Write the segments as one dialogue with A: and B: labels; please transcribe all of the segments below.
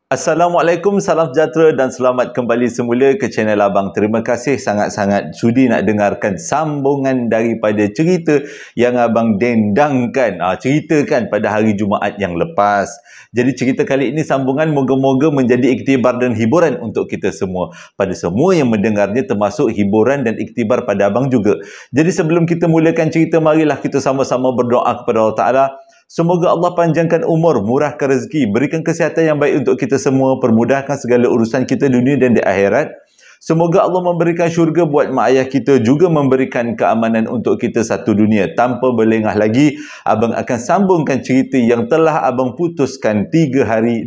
A: Assalamualaikum, salam sejahtera dan selamat kembali semula ke channel Abang. Terima kasih sangat-sangat sudi nak dengarkan sambungan daripada cerita yang Abang dendangkan, ceritakan pada hari Jumaat yang lepas. Jadi cerita kali ini sambungan moga-moga menjadi iktibar dan hiburan untuk kita semua. Pada semua yang mendengarnya termasuk hiburan dan iktibar pada Abang juga. Jadi sebelum kita mulakan cerita, marilah kita sama-sama berdoa kepada Allah Ta'ala. Semoga Allah panjangkan umur, murahkan rezeki, berikan kesihatan yang baik untuk kita semua, permudahkan segala urusan kita dunia dan di akhirat. Semoga Allah memberikan syurga buat mak ayah kita, juga memberikan keamanan untuk kita satu dunia. Tanpa berlengah lagi, Abang akan sambungkan cerita yang telah Abang putuskan 2 hari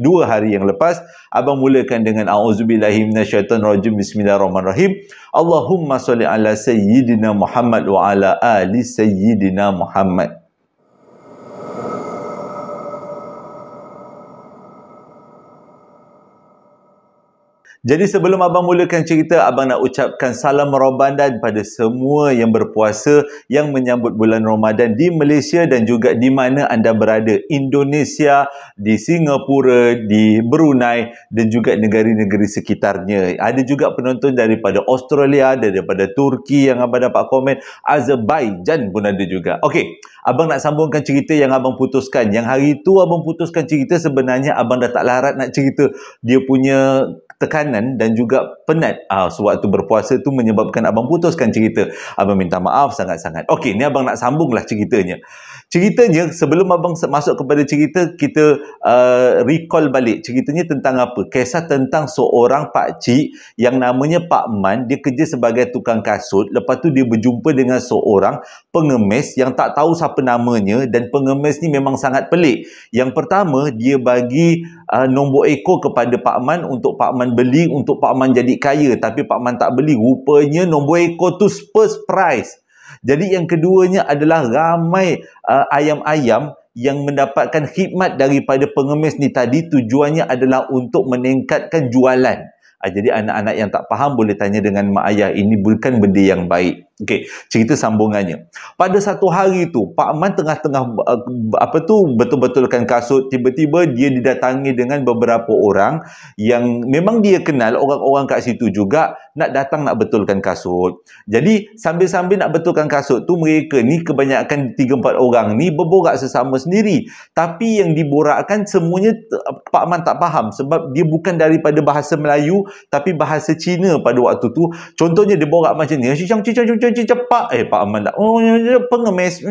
A: yang lepas. Abang mulakan dengan A'udzubillahi minasyaitonirrajim. Bismillahirrahmanirrahim. Allahumma sholli ala sayyidina Muhammad wa ala ali sayyidina Muhammad. Jadi sebelum Abang mulakan cerita, Abang nak ucapkan salam Ramadan pada semua yang berpuasa yang menyambut bulan Ramadan di Malaysia dan juga di mana anda berada. Indonesia, di Singapura, di Brunei dan juga negara-negara sekitarnya. Ada juga penonton daripada Australia, daripada Turki yang Abang dapat komen. Azerbaijan pun ada juga. Okey, Abang nak sambungkan cerita yang Abang putuskan. Yang hari itu Abang putuskan cerita, sebenarnya Abang dah tak larat nak cerita. Dia punya tekanan dan juga penat sewaktu berpuasa tu menyebabkan Abang putuskan cerita. Abang minta maaf sangat-sangat. Okey, ni Abang nak sambunglah ceritanya. Ceritanya, sebelum Abang masuk kepada cerita, kita recall balik. Ceritanya tentang apa? Kisah tentang seorang pakcik yang namanya Pak Man. Dia kerja sebagai tukang kasut. Lepas tu dia berjumpa dengan seorang pengemis yang tak tahu siapa namanya, dan pengemis ni memang sangat pelik. Yang pertama, dia bagi nombor ekor kepada Pak Man untuk Pak Man beli, untuk Pak Man jadi kaya. Tapi Pak Man tak beli. Rupanya nombor ekor tu first prize. Jadi yang keduanya adalah ramai ayam-ayam yang mendapatkan khidmat daripada pengemis ni tadi. Tujuannya adalah untuk meningkatkan jualan. Jadi anak-anak yang tak faham boleh tanya dengan mak ayah. Ini bukan benda yang baik. Okey, cerita sambungannya. Pada satu hari tu, Pak Man tengah-tengah betul-betulkan kasut. Tiba-tiba dia didatangi dengan beberapa orang yang memang dia kenal, orang-orang kat situ juga nak datang nak betulkan kasut. Jadi sambil-sambil nak betulkan kasut tu, mereka ni kebanyakan 3-4 orang ni berborak sesama sendiri. Tapi yang diborakkan semuanya Pak Man tak faham, sebab dia bukan daripada bahasa Melayu tapi bahasa Cina pada waktu tu. Contohnya dia borak macam ni, cepat. Pak Aman tak, pengemis.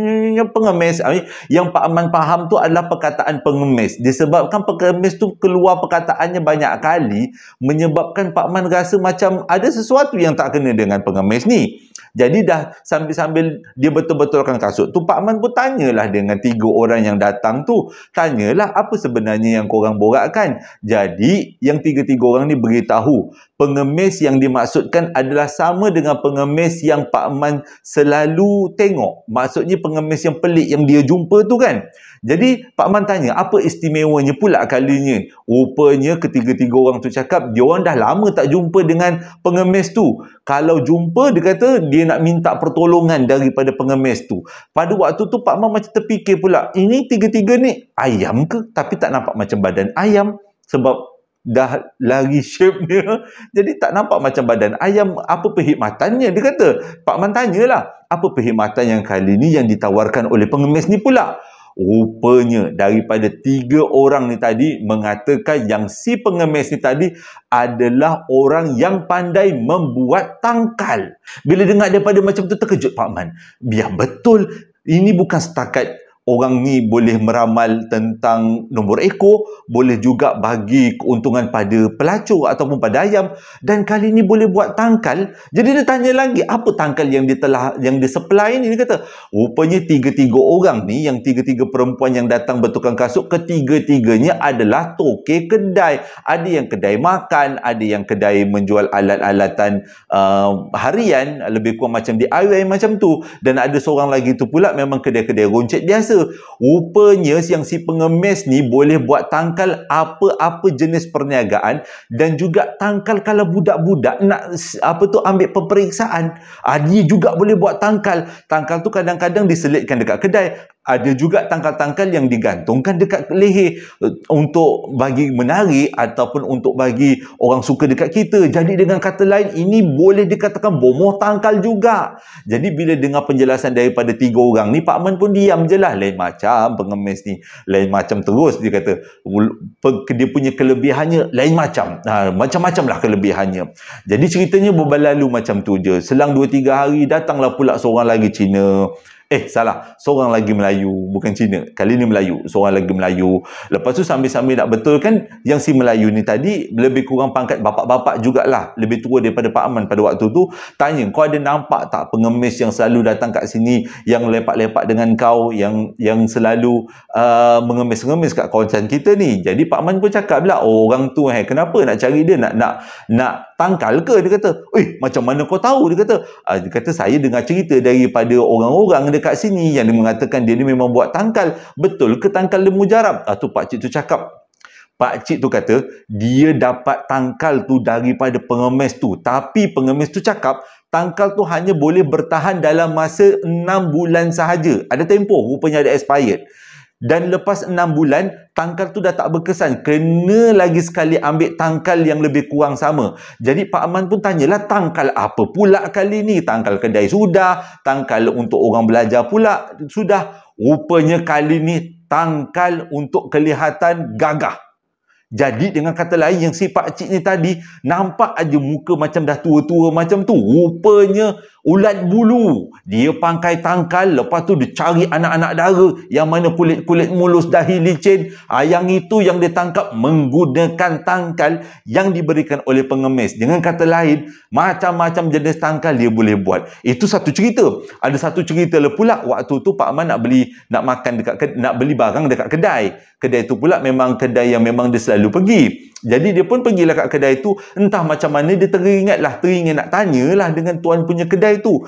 A: Yang Pak Aman faham tu adalah perkataan pengemis. Disebabkan pengemis tu keluar perkataannya banyak kali, menyebabkan Pak Man rasa macam ada sesuatu yang tak kena dengan pengemis ni. Jadi dah sambil-sambil dia betul-betulkan kasut tu, Pak Man pun tanyalah dengan 3 orang yang datang tu. Tanyalah apa sebenarnya yang korang borakkan. Jadi yang 3 orang ni beritahu, pengemis yang dimaksudkan adalah sama dengan pengemis yang Pak Man selalu tengok. Maksudnya pengemis yang pelik yang dia jumpa tu kan. Jadi Pak Man tanya, apa istimewanya pula kalinya? Rupanya ketiga-tiga orang tu cakap, dia orang dah lama tak jumpa dengan pengemis tu. Kalau jumpa, dia kata dia nak minta pertolongan daripada pengemis tu. Pada waktu tu Pak Man macam terfikir pula, ini 3 ni ayam ke? Tapi tak nampak macam badan ayam, sebab dah lari shape dia, jadi tak nampak macam badan ayam. Apa perkhidmatannya? Dia kata, Pak Man tanyalah, apa perkhidmatan yang kali ni yang ditawarkan oleh pengemis ni pula? Rupanya daripada 3 orang ni tadi mengatakan yang si pengemis ni tadi adalah orang yang pandai membuat tangkal. Bila dengar daripada macam tu, terkejut Pak Man. Biar betul, ini bukan setakat orang ni boleh meramal tentang nombor ekor, boleh juga bagi keuntungan pada pelacur ataupun pada ayam, dan kali ni boleh buat tangkal. Jadi dia tanya lagi, apa tangkal yang dia supply ni? Dia kata, rupanya 3 orang ni, yang 3 perempuan yang datang betulkan kasut, ketiga-tiganya adalah tokek kedai. Ada yang kedai makan, ada yang kedai menjual alat-alatan harian, lebih kurang macam DIY macam tu, dan ada seorang lagi tu pula memang kedai-kedai roncet biasa. Rupanya yang si pengemis ni boleh buat tangkal apa-apa jenis perniagaan, dan juga tangkal kalau budak-budak nak ambil peperiksaan, dia juga boleh buat tangkal. Tangkal tu kadang-kadang diselitkan dekat kedai. ada juga tangkal-tangkal yang digantungkan dekat leher untuk bagi menarik ataupun untuk bagi orang suka dekat kita. Jadi dengan kata lain, ini boleh dikatakan bomoh tangkal juga. Jadi bila dengar penjelasan daripada 3 orang ni, Pak Man pun diam je lah. Lain macam pengemis ni, lain macam terus dia kata dia punya kelebihannya lain macam. Macam-macam lah kelebihannya. Jadi ceritanya berlalu macam tu je. Selang 2-3 hari datanglah pula seorang lagi Cina. Salah. Seorang lagi Melayu. Bukan Cina. Kali ni Melayu. Seorang lagi Melayu. Lepas tu sambil-sambil nak betulkan, yang si Melayu ni tadi lebih kurang pangkat bapak-bapak jugalah. Lebih tua daripada Pak Man pada waktu tu. Tanya, kau ada nampak tak pengemis yang selalu datang kat sini, yang lepak-lepak dengan kau, yang selalu mengemis-ngemis kat kawasan kita ni? Jadi Pak Man pun cakap lah, orang tu kenapa nak cari dia? Nak tangkal ke? Dia kata, macam mana kau tahu? Dia kata, saya dengar cerita daripada orang-orang dekat sini yang dia mengatakan dia ni memang buat tangkal. Betul ke tangkal dia mujarab? Tu pakcik tu cakap. Pakcik tu kata, dia dapat tangkal tu daripada pengemis tu. Tapi pengemis tu cakap, tangkal tu hanya boleh bertahan dalam masa 6 bulan sahaja. Ada tempoh, rupanya ada expired. Dan lepas 6 bulan, tangkal tu dah tak berkesan. Kena lagi sekali ambil tangkal yang lebih kurang sama. Jadi Pak Man pun tanyalah, tangkal apa pula kali ni? Tangkal kedai sudah, tangkal untuk orang belajar pula sudah. Rupanya kali ni tangkal untuk kelihatan gagah. Jadi dengan kata lain, yang si pakcik ni tadi nampak aja muka macam dah tua-tua macam tu. Rupanya ulat bulu. Dia pakai tangkal, lepas tu dia cari anak-anak dara yang mana kulit-kulit mulus, dahi licin. Yang itu yang dia tangkap menggunakan tangkal yang diberikan oleh pengemis. Dengan kata lain, macam-macam jenis tangkal dia boleh buat. Itu satu cerita. Ada satu cerita pula, waktu tu Pak Man nak beli barang dekat kedai. Kedai tu pula memang kedai yang memang dia selalu pergi. Jadi dia pun pergilah kat kedai tu. Entah macam mana dia teringat nak tanyalah dengan tuan punya kedai tu.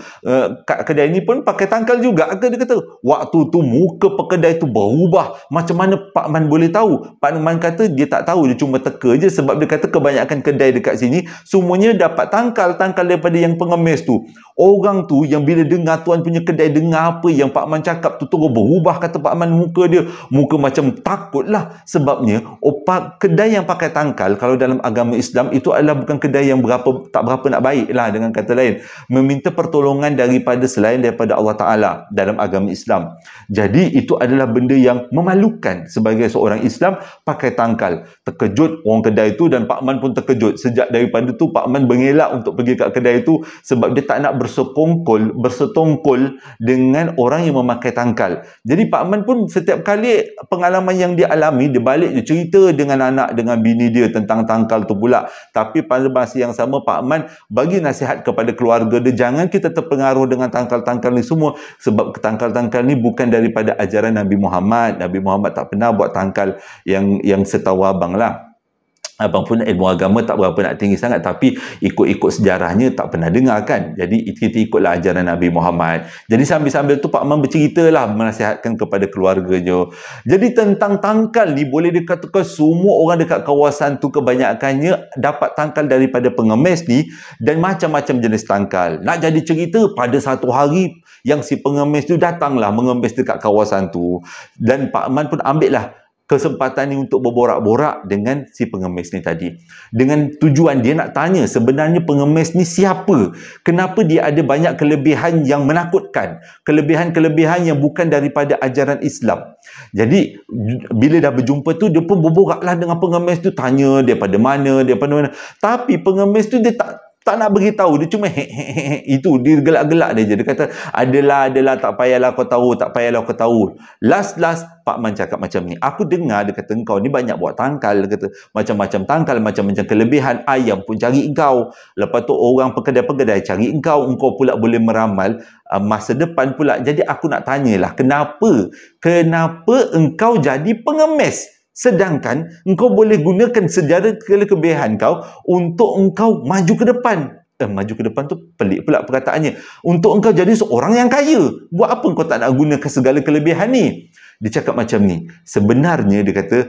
A: Kat kedai ni pun pakai tangkal juga ke? Dia kata, waktu tu muka pekedai tu berubah. Macam mana Pak Man boleh tahu? Pak Man kata dia tak tahu, dia cuma teka je. Sebab dia kata kebanyakan kedai dekat sini semuanya dapat tangkal daripada yang pengemis tu. Orang tu yang bila dengar tuan punya kedai, dengar apa yang Pak Man cakap tu, terus berubah, kata Pak Man, muka dia. Muka macam takut lah. Sebabnya kedai yang pakai tangkal, kalau dalam agama Islam, itu adalah bukan kedai yang tak berapa nak baik lah. Dengan kata lain, meminta pertolongan selain daripada Allah Ta'ala dalam agama Islam. Jadi itu adalah benda yang memalukan sebagai seorang Islam pakai tangkal. Terkejut orang kedai tu, dan Pak Man pun terkejut. Sejak daripada tu Pak Man mengelak untuk pergi kat kedai tu, sebab dia tak nak bersetongkol dengan orang yang memakai tangkal. Jadi Pak Man pun setiap kali pengalaman yang dia alami, dia balik, dia cerita dengan anak, dengan bini dia tentang tangkal tu pula. Tapi pada masa yang sama, Pak Man bagi nasihat kepada keluarga dia, jangan kita terpengaruh dengan tangkal-tangkal ni semua. Sebab tangkal-tangkal ni bukan daripada ajaran Nabi Muhammad. Nabi Muhammad tak pernah buat tangkal yang setahu abang lah. Abang pun ilmu agama tak berapa nak tinggi sangat, tapi ikut-ikut sejarahnya tak pernah dengar kan. Jadi kita ikutlah ajaran Nabi Muhammad. Jadi sambil-sambil tu Pak Man berceritalah, menasihatkan kepada keluarganya. Jadi tentang tangkal ni, boleh dikatakan semua orang dekat kawasan tu kebanyakannya dapat tangkal daripada pengemis ni, dan macam-macam jenis tangkal. Nak jadi cerita, pada satu hari yang si pengemis tu datanglah mengemis dekat kawasan tu, dan Pak Man pun ambil lah kesempatan ni untuk berborak-borak dengan si pengemis ni tadi. Dengan tujuan dia nak tanya sebenarnya pengemis ni siapa? Kenapa dia ada banyak kelebihan yang menakutkan? Kelebihan-kelebihan yang bukan daripada ajaran Islam. Jadi, bila dah berjumpa tu, dia pun berboraklah dengan pengemis tu. Tanya daripada mana. Tapi pengemis tu dia tak nak beritahu, dia cuma itu, dia gelak-gelak dia je. Dia kata, adalah, tak payahlah kau tahu. Last Pak Man cakap macam ni, aku dengar, dia kata, engkau ni banyak buat tangkal. Dia kata, macam-macam tangkal, macam-macam kelebihan. Ayam pun cari engkau, lepas tu orang pekedai-pekedai cari engkau pula boleh meramal masa depan pula. Jadi aku nak tanyalah, kenapa engkau jadi pengemis? Sedangkan engkau boleh gunakan sejarah kelebihan kau untuk engkau maju ke depan. Maju ke depan tu pelik pula perkataannya. Untuk engkau jadi seorang yang kaya. Buat apa engkau tak nak gunakan segala kelebihan ni? Dia cakap macam ni. Sebenarnya dia kata,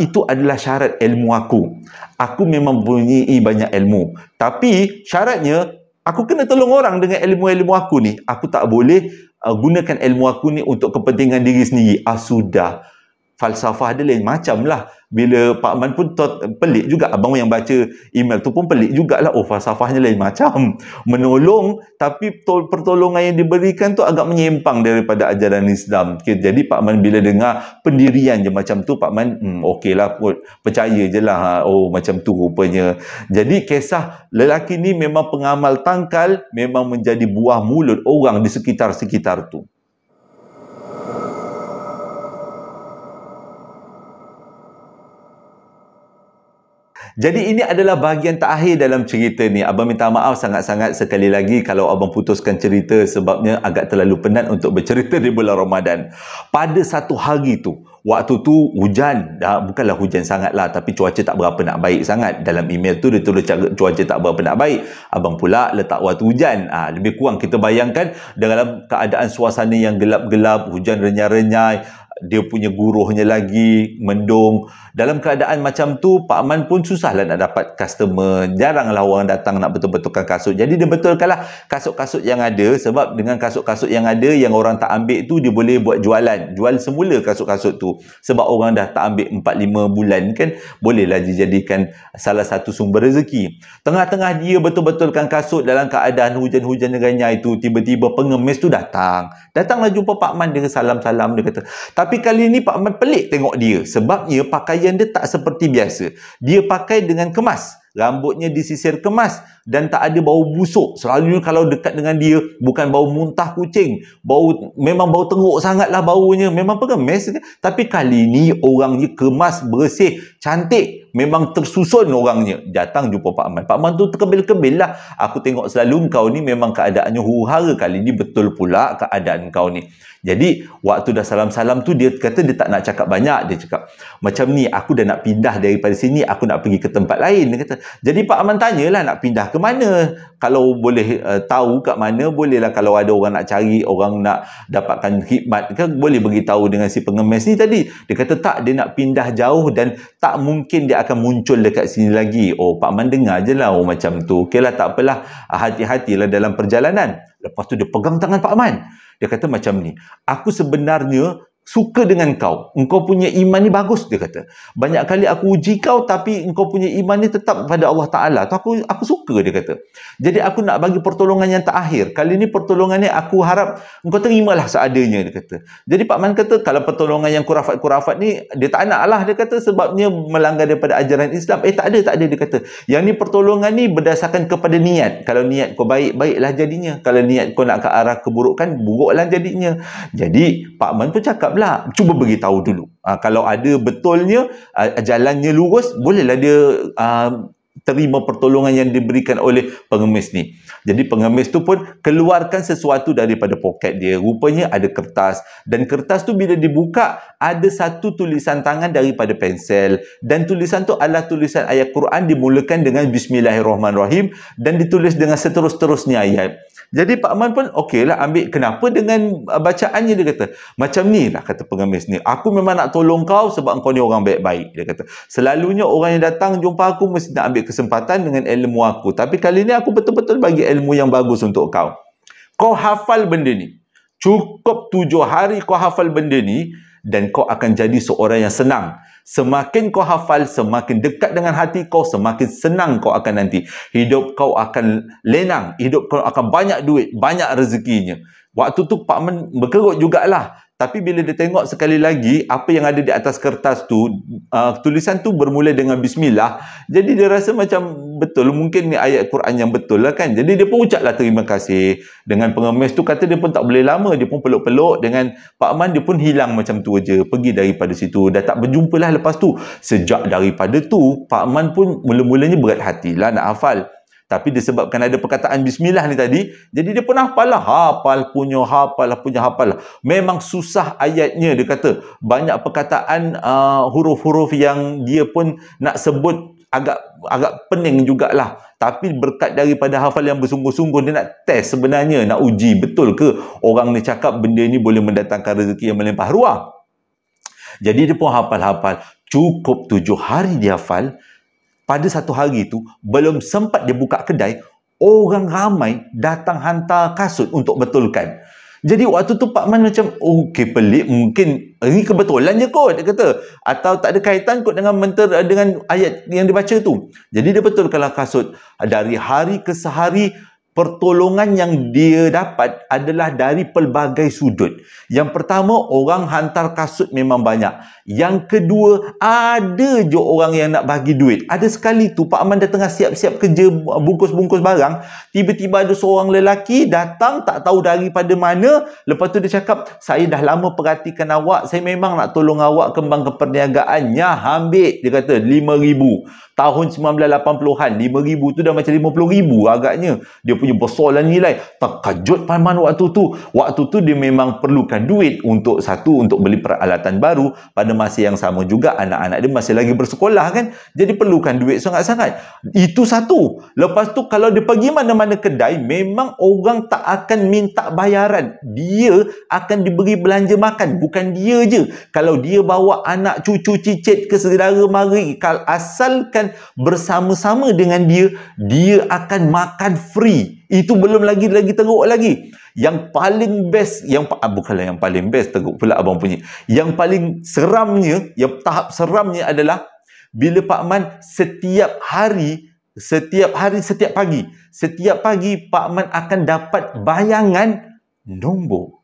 A: itu adalah syarat ilmu aku. Aku memang mempunyai banyak ilmu. Tapi syaratnya, aku kena tolong orang dengan ilmu-ilmu aku ni. Aku tak boleh gunakan ilmu aku ni untuk kepentingan diri sendiri. Sudah. Falsafah dia lain macam lah. Bila Pak Man pun pelik juga. Abang yang baca email tu pun pelik jugalah. Falsafahnya lain macam. Menolong, tapi pertolongan yang diberikan tu agak menyimpang daripada ajaran Islam. Okay, jadi Pak Man bila dengar pendirian je macam tu, Pak Man, okey lah kot. Percaya je lah. Macam tu rupanya. Jadi kisah lelaki ni memang pengamal tangkal, memang menjadi buah mulut orang di sekitar-sekitar tu. Jadi ini adalah bahagian terakhir dalam cerita ni. Abang minta maaf sangat-sangat sekali lagi kalau abang putuskan cerita sebabnya agak terlalu penat untuk bercerita di bulan Ramadan. Pada satu hari tu, waktu tu hujan, bukanlah hujan sangat lah, tapi cuaca tak berapa nak baik sangat. Dalam email tu dia tulis cuaca tak berapa nak baik. Abang pula letak waktu hujan. Lebih kurang kita bayangkan dalam keadaan suasana yang gelap-gelap, hujan renyai-renyai, dia punya guruhnya lagi mendung. Dalam keadaan macam tu, Pak Man pun susahlah nak dapat customer. Jaranglah orang datang nak betul-betulkan kasut. Jadi dia betulkanlah kasut-kasut yang ada. Sebab dengan kasut-kasut yang ada, yang orang tak ambil tu, dia boleh buat jualan. Jual semula kasut-kasut tu. Sebab orang dah tak ambil 4-5 bulan kan, bolehlah dijadikan salah satu sumber rezeki. Tengah-tengah dia betul-betulkan kasut dalam keadaan hujan-hujan renyai tu, tiba-tiba pengemis tu datang. Datanglah jumpa Pak Man, dia salam-salam, dia kata. Tapi kali ni Pak Man pelik tengok dia. Sebabnya pakaian dia tak seperti biasa. Dia pakai dengan kemas. Rambutnya disisir kemas dan tak ada bau busuk. Selalunya kalau dekat dengan dia, bukan bau muntah kucing. Memang bau teruk sangatlah baunya. Memang pengemis. Tapi kali ni orangnya kemas, bersih, cantik. Memang tersusun orangnya. Datang jumpa Pak Man. Pak Man tu terkebil-kebil lah. Aku tengok selalu kau ni memang keadaannya huru-hara. Kali ni betul pula keadaan kau ni. Jadi, waktu dah salam-salam tu, dia kata dia tak nak cakap banyak. Dia cakap, macam ni, aku dah nak pindah daripada sini, aku nak pergi ke tempat lain. Dia kata, jadi Pak Man tanyalah nak pindah ke mana. Kalau boleh tahu kat mana, bolehlah kalau ada orang nak cari, orang nak dapatkan khidmat, kan, boleh beritahu dengan si pengemis ni tadi. Dia kata tak, dia nak pindah jauh dan tak mungkin dia akan muncul dekat sini lagi. Pak Man dengar je lah, macam tu. Okeylah, tak apalah, hati-hatilah dalam perjalanan. Lepas tu dia pegang tangan Pak Man. Dia kata macam ni, aku sebenarnya suka dengan kau. Engkau punya iman ni bagus, dia kata. Banyak kali aku uji kau, tapi engkau punya iman ni tetap pada Allah Ta'ala. Tu aku suka, dia kata. Jadi aku nak bagi pertolongan yang terakhir. Kali ni pertolongan ni aku harap engkau terimalah seadanya, dia kata. Jadi Pak Man kata, kalau pertolongan yang kurafat-kurafat ni, dia tak nak lah, dia kata, sebabnya melanggar daripada ajaran Islam. Tak ada, dia kata. Yang ni pertolongan ni berdasarkan kepada niat. Kalau niat kau baik, baiklah jadinya. Kalau niat kau nak ke arah keburukan, buruklah jadinya. Jadi Pak Man pun cakap, cuba beritahu dulu. Kalau ada betulnya, jalannya lurus, bolehlah dia terima pertolongan yang diberikan oleh pengemis ni. Jadi pengemis tu pun keluarkan sesuatu daripada poket dia. Rupanya ada kertas. Dan kertas tu bila dibuka, ada satu tulisan tangan daripada pensel. Dan tulisan tu adalah tulisan ayat Quran dimulakan dengan Bismillahirrahmanirrahim. Dan ditulis dengan seterus-terusnya ayat. Jadi Pak Man pun okeylah ambil. Kenapa dengan bacaannya, dia kata. Macam ni lah, kata pengemis ni. Aku memang nak tolong kau sebab kau ni orang baik-baik, dia kata. Selalunya orang yang datang jumpa aku mesti nak ambil kesempatan dengan ilmu aku. Tapi kali ni aku betul-betul bagi ilmu yang bagus untuk kau. Kau hafal benda ni. Cukup 7 hari kau hafal benda ni dan kau akan jadi seorang yang senang. Semakin kau hafal, semakin dekat dengan hati kau, semakin senang kau akan nanti. Hidup kau akan lenang, hidup kau akan banyak duit, banyak rezekinya. Waktu tu Pak Man berkerut jugalah. Tapi bila dia tengok sekali lagi apa yang ada di atas kertas tu, tulisan tu bermula dengan Bismillah. Jadi dia rasa macam betul, mungkin ni ayat Quran yang betul lah kan. Jadi dia pun ucaplah terima kasih. Dengan pengemis tu kata dia pun tak boleh lama. Dia pun peluk-peluk dengan Pak Man, dia pun hilang macam tu aja. Pergi daripada situ. Dah tak berjumpa lah lepas tu. Sejak daripada tu, Pak Man pun mula-mulanya berat hati lah nak hafal. Tapi disebabkan ada perkataan Bismillah ni tadi, jadi dia pun hafal lah. Hafal punya hafal. Memang susah ayatnya, dia kata. Banyak perkataan, huruf-huruf yang dia pun nak sebut agak pening jugalah. Tapi berkat daripada hafal yang bersungguh-sungguh, dia nak test sebenarnya, nak uji betul ke orang ni cakap benda ni boleh mendatangkan rezeki yang melimpah ruah. Jadi dia pun hafal. Cukup 7 hari dia hafal. Pada satu hari tu, belum sempat dia buka kedai, orang ramai datang hantar kasut untuk betulkan. Jadi waktu tu Pak Man macam, okey pelik, mungkin ini kebetulan je kot, dia kata. Atau tak ada kaitan kot dengan dengan ayat yang dibaca tu. Jadi dia betulkanlah kasut. Dari hari ke sehari, pertolongan yang dia dapat adalah dari pelbagai sudut. Yang pertama, orang hantar kasut memang banyak. Yang kedua, ada je orang yang nak bagi duit. Ada sekali tu Pak Man dah tengah siap-siap kerja bungkus-bungkus barang, tiba-tiba ada seorang lelaki datang tak tahu daripada mana. Lepas tu dia cakap, saya dah lama perhatikan awak, saya memang nak tolong awak kembangkan perniagaannya. Ambil, dia kata 5,000. Tahun 1980-an, 5,000 tu dah macam 50,000 agaknya. Dia punya besarlah nilai. Terkejut Pak Man waktu tu. Waktu tu dia memang perlukan duit untuk beli peralatan baru. Pada masa yang sama juga anak-anak dia masih lagi bersekolah kan. Jadi perlukan duit sangat-sangat. Itu satu. Lepas tu kalau dia pergi mana-mana kedai, memang orang tak akan minta bayaran. Dia akan diberi belanja makan. Bukan dia je. Kalau dia bawa anak cucu cicit ke saudara mari, asalkan bersama-sama dengan dia akan makan free. Itu belum lagi teruk lagi. Yang paling best, bukanlah yang paling best, teruk pula abang punya. Yang paling seramnya, yang tahap seramnya adalah bila Pak Man setiap pagi Pak Man akan dapat bayangan nombor.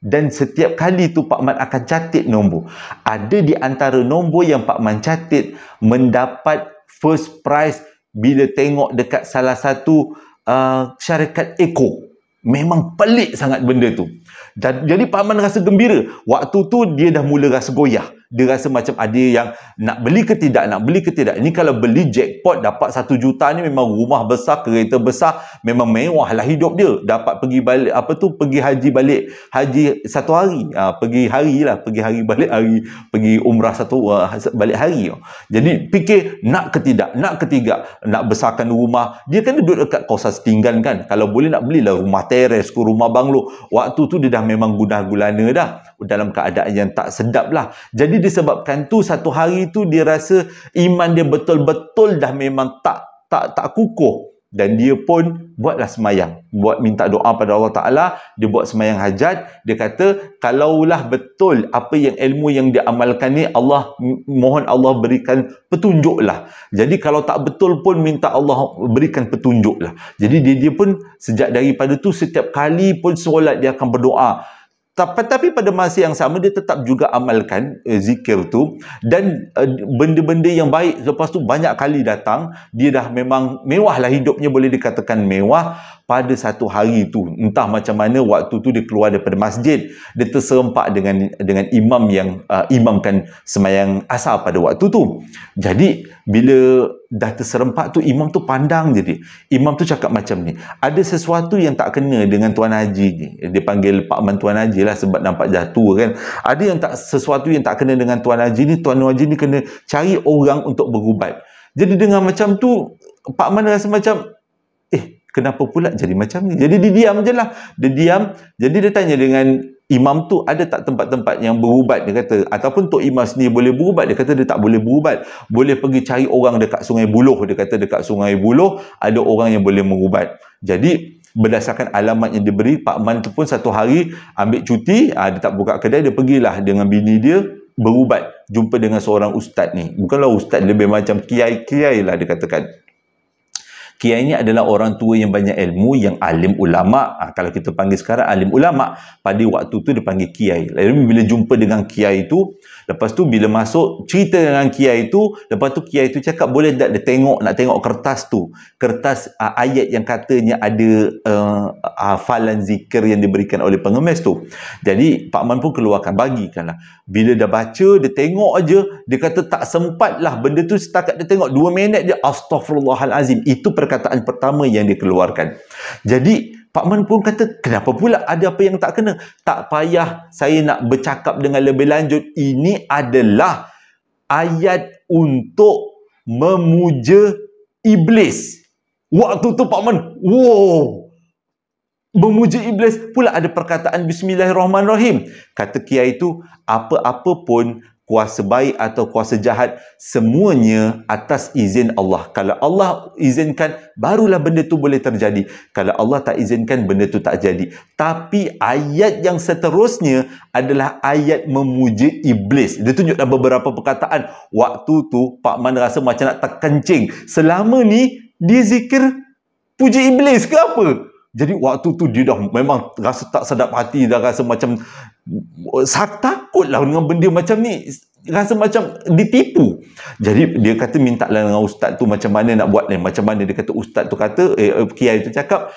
A: Dan setiap kali tu Pak Man akan catat nombor. Ada di antara nombor yang Pak Man catat mendapat first prize bila tengok dekat salah satu syarikat Eko. Memang pelik sangat benda tu. Dan jadi Pak Man rasa gembira. Waktu tu dia dah mula rasa goyah. Dia rasa macam ada yang nak beli ke tidak. Ini kalau beli jackpot dapat 1 juta ni memang rumah besar, kereta besar, memang mewah lah hidup dia. Dapat pergi balik, pergi haji balik, haji 1 hari. Pergi hari balik hari, pergi umrah balik hari. Jadi fikir nak ke tidak, nak besarkan rumah. Dia kan duduk dekat kawasan setinggan kan. Kalau boleh nak belilah rumah teres ke rumah banglo. Waktu tu dia dah memang gundah gulana dah. Dalam keadaan yang tak sedap lah. Jadi disebabkan tu satu hari tu dia rasa iman dia betul-betul dah memang tak kukuh. Dan dia pun buatlah semayang. Minta doa pada Allah Ta'ala. Dia buat semayang hajat. Dia kata, kalaulah betul apa yang ilmu yang dia amalkan ni, mohon Allah berikan petunjuk lah. Jadi kalau tak betul pun minta Allah berikan petunjuk lah. Jadi dia pun sejak daripada tu setiap kali pun solat dia akan berdoa. Tapi pada masa yang sama dia tetap juga amalkan zikir tu. Dan benda-benda yang baik lepas tu banyak kali datang. Dia dah memang mewah lah hidupnya, boleh dikatakan mewah. Pada satu hari tu, entah macam mana waktu tu dia keluar daripada masjid, dia terserempak dengan imam yang imamkan semayang asar pada waktu tu. Jadi bila dah terserempak tu, imam tu pandang je dia. Imam tu cakap macam ni, ada sesuatu yang tak kena dengan Tuan Haji ni. Dia panggil Pak Man Tuan Haji lah sebab nampak jatuh kan. Ada sesuatu yang tak kena dengan Tuan Haji ni. Tuan Haji ni kena cari orang untuk berubat. Jadi dengan macam tu, Pak Man rasa macam, kenapa pula jadi macam ni? Jadi dia diam je lah. Dia diam. Jadi dia tanya dengan imam tu, ada tak tempat-tempat yang berubat? Dia kata, ataupun Tok Imam sendiri boleh berubat? Dia kata dia tak boleh berubat. Boleh pergi cari orang dekat Sungai Buloh. Dia kata dekat Sungai Buloh ada orang yang boleh berubat. Jadi berdasarkan alamat yang diberi, Pak Man tu pun satu hari ambil cuti. Dia tak buka kedai. Dia pergilah dengan bini dia berubat. Jumpa dengan seorang ustaz ni. Bukanlah ustaz, lebih macam kiai-kiai lah dia katakan. Kiai ni adalah orang tua yang banyak ilmu, yang alim ulama. Kalau kita panggil sekarang alim ulama, pada waktu tu dia panggil kiai. Lalu bila jumpa dengan kiai tu, lepas tu bila masuk cerita dengan kiai tu, lepas tu kiai tu cakap, boleh tak dia nak tengok kertas tu, kertas ayat yang katanya ada hafalan zikir yang diberikan oleh pengemis tu. Jadi Pak Man pun keluarkan, bagikanlah. Bila dah baca, dia tengok aja, dia kata tak sempat lah benda tu, setakat dia tengok 2 minit dia astaghfirullahalazim. Itu perkataan pertama yang dia keluarkan. Jadi Pak Man pun kata, kenapa pula ada apa yang tak kena? Tak payah saya nak bercakap dengan lebih lanjut. Ini adalah ayat untuk memuja iblis. Waktu tu Pak Man, wow, memuja iblis pula ada perkataan Bismillahirrahmanirrahim. Kata kiai itu, apa-apa pun kuasa baik atau kuasa jahat, semuanya atas izin Allah. Kalau Allah izinkan, barulah benda tu boleh terjadi. Kalau Allah tak izinkan, benda tu tak jadi. Tapi ayat yang seterusnya adalah ayat memuji iblis. Dia tunjuk dalam beberapa perkataan. Waktu tu Pak Man rasa macam nak terkencing. Selama ni dia zikir puji iblis ke apa? Jadi waktu tu dia dah memang rasa tak sedap hati, dah rasa macam takutlah dengan benda macam ni, rasa macam ditipu. Jadi dia kata mintalah dengan ustaz tu macam mana nak buat ni, macam mana. Dia kata ustaz tu kata, kiai tu cakap,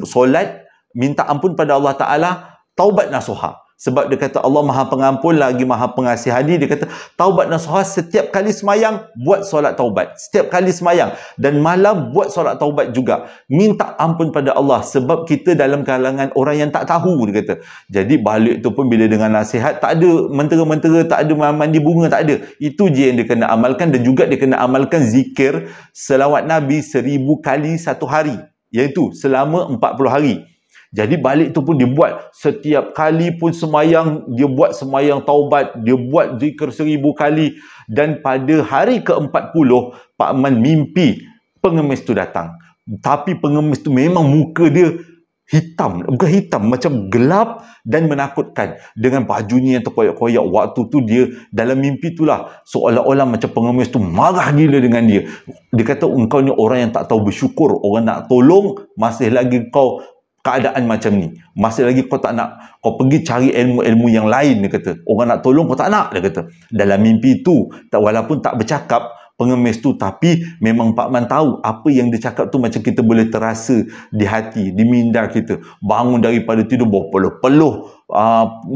A: solat, minta ampun pada Allah Ta'ala, taubat nasuha. Sebab dia kata Allah Maha Pengampun lagi Maha Pengasihani. Dia kata taubat nasuha, setiap kali semayang buat solat taubat. Setiap kali semayang dan malam buat solat taubat juga. Minta ampun pada Allah sebab kita dalam kalangan orang yang tak tahu, dia kata. Jadi balik tu pun bila dengan nasihat, tak ada mentera-mentera, tak ada mandi bunga, tak ada. Itu je yang dia kena amalkan. Dan juga dia kena amalkan zikir selawat Nabi 1000 kali satu hari, iaitu selama 40 hari. Jadi balik tu pun dia buat, setiap kali pun semayang, dia buat semayang taubat, dia buat zikir 1000 kali. Dan pada hari ke-40, Pak Man mimpi pengemis tu datang. Tapi pengemis tu memang muka dia hitam, bukan hitam, macam gelap dan menakutkan, dengan bajunya yang terkoyak-koyak. Waktu tu dia dalam mimpi itulah seolah-olah macam pengemis tu marah gila dengan dia. Dia kata, engkau ni orang yang tak tahu bersyukur, orang nak tolong masih lagi kau keadaan macam ni, masih lagi kau tak nak, kau pergi cari ilmu-ilmu yang lain. Dia kata orang nak tolong kau tak nak. Dia kata dalam mimpi tu, walaupun tak bercakap pengemis tu, tapi memang Pak Man tahu apa yang dia cakap tu macam kita boleh terasa di hati, di minda kita. Bangun daripada tidur berpeluh-peluh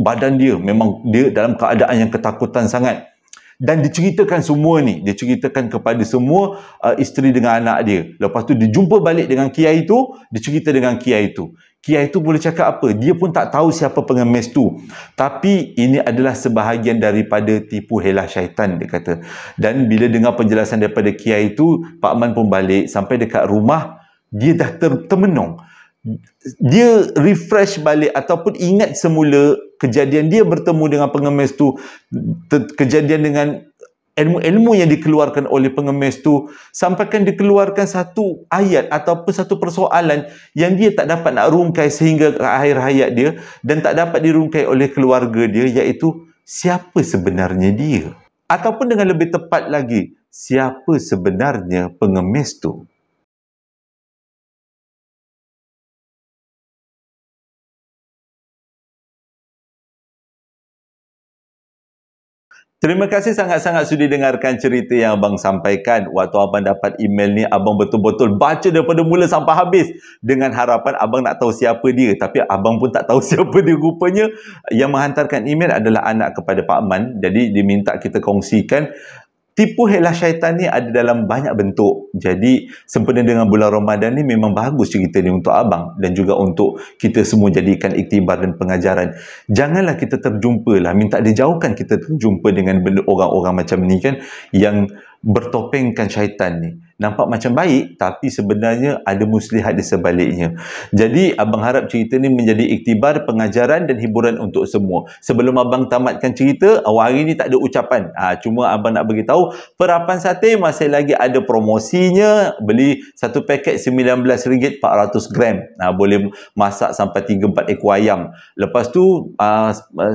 A: badan dia, memang dia dalam keadaan yang ketakutan sangat. Dan diceritakan semua ni, dia ceritakan kepada semua isteri dengan anak dia. Lepas tu dia jumpa balik dengan kiai tu, dia cerita dengan kiai tu. Kiai tu boleh cakap apa? Dia pun tak tahu siapa pengemis tu. Tapi ini adalah sebahagian daripada tipu helah syaitan, dia kata. Dan bila dengar penjelasan daripada kiai tu, Pak Man pun balik, sampai dekat rumah, dia dah termenung. Dia refresh balik ataupun ingat semula kejadian dia bertemu dengan pengemis tu, kejadian dengan ilmu-ilmu yang dikeluarkan oleh pengemis tu, sampaikan dikeluarkan satu ayat ataupun satu persoalan yang dia tak dapat nak rungkai sehingga ke akhir hayat dia, dan tak dapat dirungkai oleh keluarga dia, iaitu siapa sebenarnya dia, ataupun dengan lebih tepat lagi, siapa sebenarnya pengemis tu. Terima kasih sangat-sangat sudi dengarkan cerita yang abang sampaikan. Waktu abang dapat email ni, abang betul-betul baca daripada mula sampai habis dengan harapan abang nak tahu siapa dia. Tapi abang pun tak tahu siapa dia. Rupanya yang menghantarkan email adalah anak kepada Pak Man. Jadi diminta kita kongsikan. Tipu helah syaitan ni ada dalam banyak bentuk. Jadi sempena dengan bulan Ramadan ni, memang bagus cerita ni untuk abang dan juga untuk kita semua jadikan iktibar dan pengajaran. Janganlah kita terjumpa lah, minta dijauhkan kita terjumpa dengan benda orang-orang macam ni kan, yang bertopengkan syaitan ni. Nampak macam baik, tapi sebenarnya ada muslihat di sebaliknya. Jadi abang harap cerita ni menjadi iktibar, pengajaran dan hiburan untuk semua. Sebelum abang tamatkan cerita, awal hari ni tak ada ucapan. Cuma abang nak beritahu, perapan sate masih lagi ada promosinya. Beli satu paket RM19 400 gram. Boleh masak sampai 3-4 ekor ayam. Lepas tu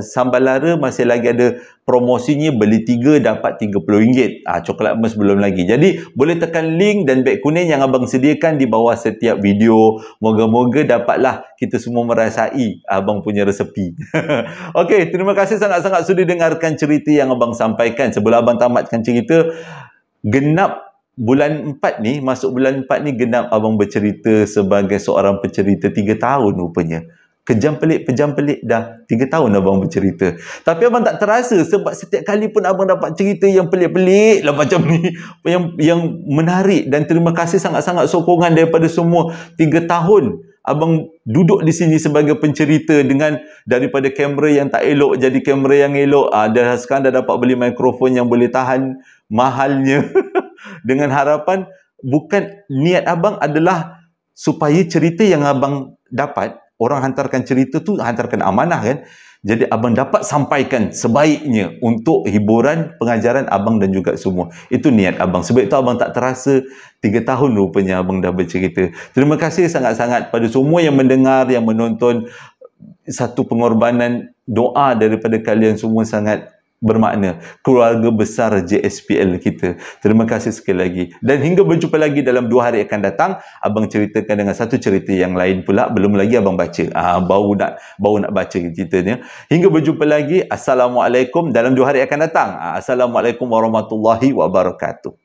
A: sambal lara masih lagi ada promosinya, beli 3 dapat RM30. Coklat emas belum lagi. Jadi boleh tekan link dan beg kuning yang abang sediakan di bawah setiap video. Moga-moga dapatlah kita semua merasai abang punya resepi. Okey, terima kasih sangat-sangat sudi dengarkan cerita yang abang sampaikan. Sebelum abang tamatkan cerita, genap bulan 4 ni, masuk bulan 4 ni genap abang bercerita sebagai seorang pencerita 3 tahun rupanya. Kejam pelik dah 3 tahun abang bercerita. Tapi abang tak terasa sebab setiap kali pun abang dapat cerita yang pelik-pelik lah macam ni, yang menarik. Dan terima kasih sangat-sangat sokongan daripada semua. 3 tahun abang duduk di sini sebagai pencerita, dengan daripada kamera yang tak elok jadi kamera yang elok. Dan sekarang dah dapat beli mikrofon yang boleh tahan mahalnya. Dengan harapan, bukan niat abang adalah supaya cerita yang abang dapat, orang hantarkan cerita tu, hantarkan amanah kan, Jadi abang dapat sampaikan sebaiknya untuk hiburan, pengajaran abang dan juga semua. Itu niat abang. Sebab itu abang tak terasa 3 tahun rupanya abang dah bercerita. Terima kasih sangat-sangat pada semua yang mendengar, yang menonton. Satu pengorbanan doa daripada kalian semua sangat bermakna. Keluarga besar JSPL kita. Terima kasih sekali lagi. Dan hingga berjumpa lagi dalam 2 hari akan datang, abang ceritakan dengan satu cerita yang lain pula. Belum lagi abang baca. Baru nak baca ceritanya. Hingga berjumpa lagi. Assalamualaikum dalam 2 hari akan datang. Assalamualaikum warahmatullahi wabarakatuh.